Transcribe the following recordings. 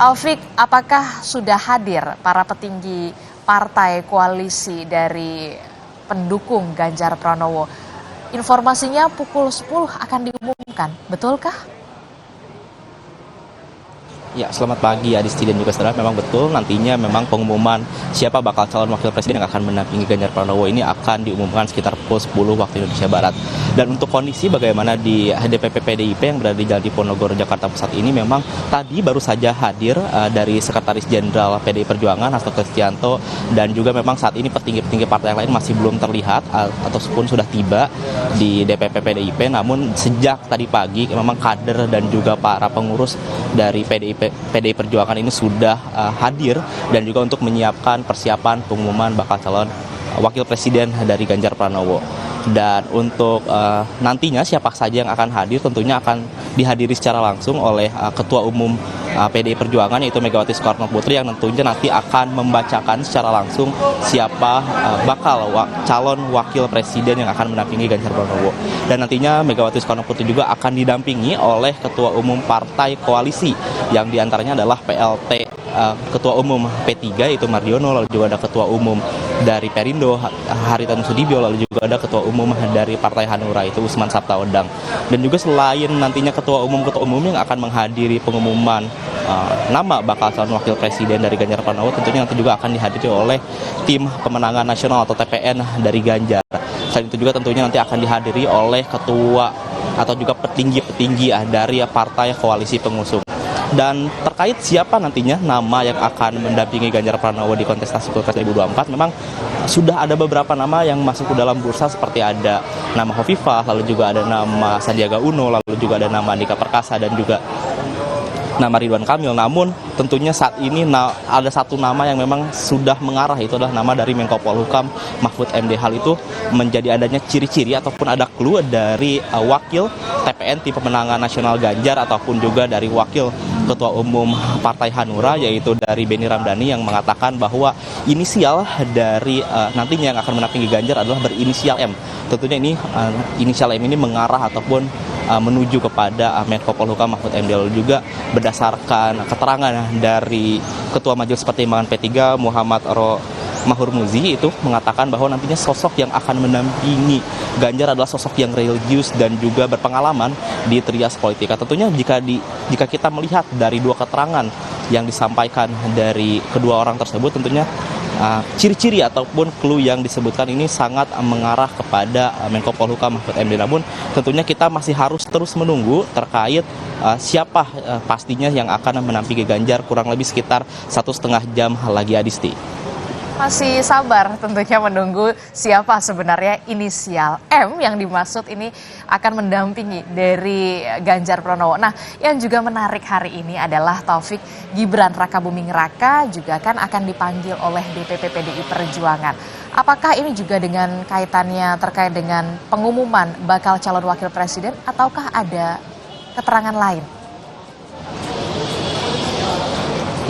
Taufik, apakah sudah hadir para petinggi partai koalisi dari pendukung Ganjar Pranowo? Informasinya pukul 10 akan diumumkan, betulkah? Ya, selamat pagi Adisti dan juga saudara. Memang betul nantinya memang pengumuman siapa bakal calon wakil presiden yang akan mendampingi Ganjar Pranowo ini akan diumumkan sekitar pukul 10 waktu Indonesia Barat. Dan untuk kondisi bagaimana di DPP PDIP yang berada di Jalan Diponegoro, Jakarta Pusat ini memang tadi baru saja hadir dari Sekretaris Jenderal PDI Perjuangan Hasto Kristianto, dan juga memang saat ini petinggi-petinggi partai yang lain masih belum terlihat ataupun sudah tiba di DPP PDIP. Namun sejak tadi pagi memang kader dan juga para pengurus dari PDI Perjuangan ini sudah hadir dan juga untuk menyiapkan persiapan pengumuman bakal calon wakil presiden dari Ganjar Pranowo. Dan untuk nantinya siapa saja yang akan hadir tentunya akan dihadiri secara langsung oleh Ketua Umum PDI Perjuangan yaitu Megawati Soekarno Putri, yang tentunya nanti akan membacakan secara langsung siapa bakal calon wakil presiden yang akan mendampingi Ganjar Pranowo. Dan nantinya Megawati Soekarno Putri juga akan didampingi oleh Ketua Umum Partai Koalisi yang diantaranya adalah PLT Ketua Umum P3 yaitu Mardiono, lalu juga ada Ketua Umum dari Perindo Haritanu Sudibyo, lalu juga ada Ketua Umum dari Partai Hanura itu Usman Sabtaodang. Dan juga selain nantinya ketua umum yang akan menghadiri pengumuman nama bakal calon wakil presiden dari Ganjar Pranowo, tentunya nanti juga akan dihadiri oleh tim pemenangan nasional atau TPN dari Ganjar. Selain itu juga tentunya nanti akan dihadiri oleh ketua atau juga petinggi-petinggi dari partai koalisi pengusung. Dan terkait siapa nantinya nama yang akan mendampingi Ganjar Pranowo di kontestasi Pilpres 2024, memang sudah ada beberapa nama yang masuk ke dalam bursa, seperti ada nama Hovifah, lalu juga ada nama Sandiaga Uno, lalu juga ada nama Andika Perkasa dan juga nama Ridwan Kamil. Namun tentunya saat ini ada satu nama yang memang sudah mengarah, itu adalah nama dari Menko Polhukam Mahfud MD. Hal itu menjadi adanya ciri-ciri ataupun ada clue dari wakil TPN tim pemenangan nasional Ganjar ataupun juga dari wakil Ketua Umum Partai Hanura yaitu dari Benny Ramdhani, yang mengatakan bahwa inisial dari nantinya yang akan mendampingi Ganjar adalah berinisial M. Tentunya ini inisial M ini mengarah ataupun menuju kepada Menko Polhukam Mahfud MD. Juga berdasarkan keterangan dari Ketua Majelis Pertimbangan P3 Muhammad Mahur Muzi itu mengatakan bahwa nantinya sosok yang akan mendampingi Ganjar adalah sosok yang religius dan juga berpengalaman di trias politika. Tentunya jika kita melihat dari dua keterangan yang disampaikan dari kedua orang tersebut, tentunya ciri-ciri ataupun clue yang disebutkan ini sangat mengarah kepada Menko Polhukam Mahfud MD. Namun tentunya kita masih harus terus menunggu terkait siapa pastinya yang akan mendampingi Ganjar, kurang lebih sekitar 1,5 jam lagi Adisti. Masih sabar tentunya menunggu siapa sebenarnya inisial M yang dimaksud ini akan mendampingi dari Ganjar Pranowo. Nah, yang juga menarik hari ini adalah Taufik, Gibran Rakabuming Raka juga kan akan dipanggil oleh DPP PDI Perjuangan. Apakah ini juga dengan kaitannya terkait dengan pengumuman bakal calon wakil presiden ataukah ada keterangan lain?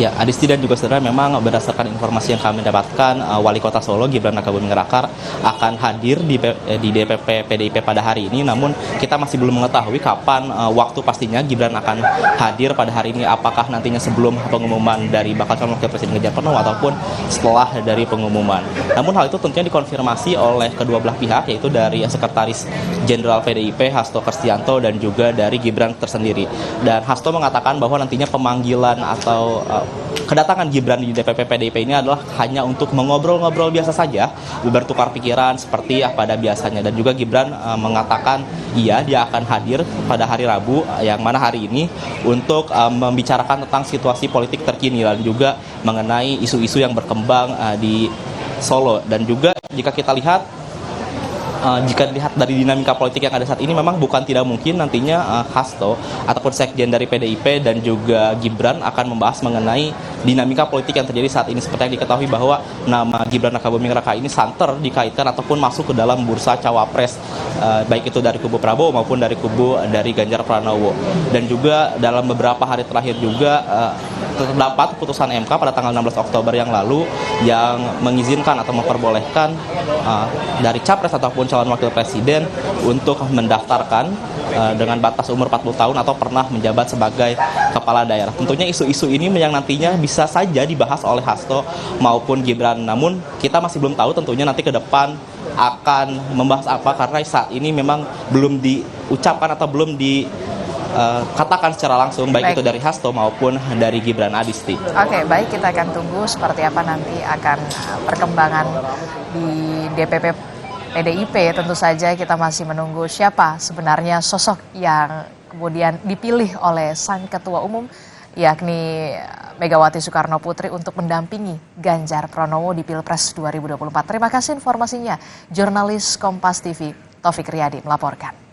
Ya, Adisti dan juga saudara, memang berdasarkan informasi yang kami dapatkan, Wali Kota Solo Gibran Rakabuming Raka akan hadir di DPP PDIP pada hari ini. Namun kita masih belum mengetahui kapan waktu pastinya Gibran akan hadir pada hari ini. Apakah nantinya sebelum pengumuman dari bakal calon wakil presiden Ganjar Pranowo ataupun setelah dari pengumuman. Namun hal itu tentunya dikonfirmasi oleh kedua belah pihak, yaitu dari Sekretaris Jenderal PDIP Hasto Kristianto dan juga dari Gibran tersendiri. Dan Hasto mengatakan bahwa nantinya pemanggilan atau kedatangan Gibran di DPP PDIP ini adalah hanya untuk mengobrol-ngobrol biasa saja, bertukar pikiran seperti pada biasanya. Dan juga Gibran mengatakan dia akan hadir pada hari Rabu, yang mana hari ini untuk membicarakan tentang situasi politik terkini dan juga mengenai isu-isu yang berkembang di Solo. Dan juga jika kita lihat jika dilihat dari dinamika politik yang ada saat ini, memang bukan tidak mungkin nantinya Hasto ataupun sekjen dari PDIP dan juga Gibran akan membahas mengenai dinamika politik yang terjadi saat ini. Seperti yang diketahui bahwa nama Gibran Rakabuming Raka ini santer dikaitkan ataupun masuk ke dalam bursa cawapres, baik itu dari kubu Prabowo maupun dari kubu dari Ganjar Pranowo. Dan juga dalam beberapa hari terakhir juga terdapat putusan MK pada tanggal 16 Oktober yang lalu yang mengizinkan atau memperbolehkan dari capres ataupun calon wakil presiden untuk mendaftarkan dengan batas umur 40 tahun atau pernah menjabat sebagai kepala daerah. Tentunya isu-isu ini yang nantinya bisa saja dibahas oleh Hasto maupun Gibran. Namun kita masih belum tahu tentunya nanti ke depan akan membahas apa, karena saat ini memang belum diucapkan atau belum dikatakan secara langsung baik itu dari Hasto maupun dari Gibran, Adisti. Oke, baik, kita akan tunggu seperti apa nanti akan perkembangan di DPP PDIP. Tentu saja kita masih menunggu siapa sebenarnya sosok yang kemudian dipilih oleh sang ketua umum, yakni Megawati Soekarno Putri untuk mendampingi Ganjar Pranowo di Pilpres 2024. Terima kasih informasinya, jurnalis Kompas TV Taufik Riyadi melaporkan.